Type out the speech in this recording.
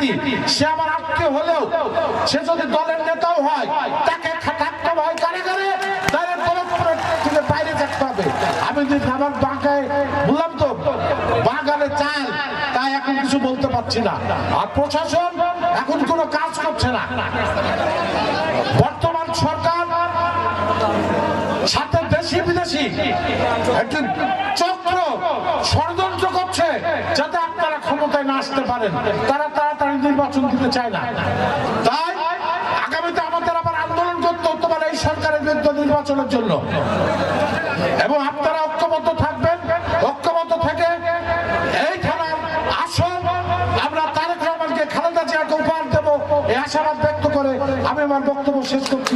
ব্যক্তি, সে আমার আত্মীয় হলেও, সে যদি দলের নেতাও হয়, তাকে থাকতে হয় কারাগারে, দলের থেকে বাইরে থাকতে হবে। আমি যদি আমার বাঁকায় বললাম তো বাগানে চাল, তাই এখন কিছু বলতে পারছি না। আর প্রশাসন এখন কোনো কাজ করছে না। বর্তমান সরকার সাথে দেশি বিদেশি একটি চক্র ষড়যন্ত্র করছে যাতে আপনারা ক্ষমতায় না আসতে পারেন। তারা তাড়াতাড়ি নির্বাচন দিতে চায় না। তাই আগামীতে আমাদের আবার আন্দোলন করতে হতে পারে এই সরকারের বিরুদ্ধে নির্বাচনের জন্য। এবং আপনারা ঐক্যবদ্ধ থাকবেন। ঐক্যবদ্ধ থেকে এই খেলার আসল আমরা তারেক রহমানকে, খালেদা জিয়াকে উপহার দেবো, এই আশাবাদ ব্যক্ত করে আমি আমার বক্তব্য শেষ করছি।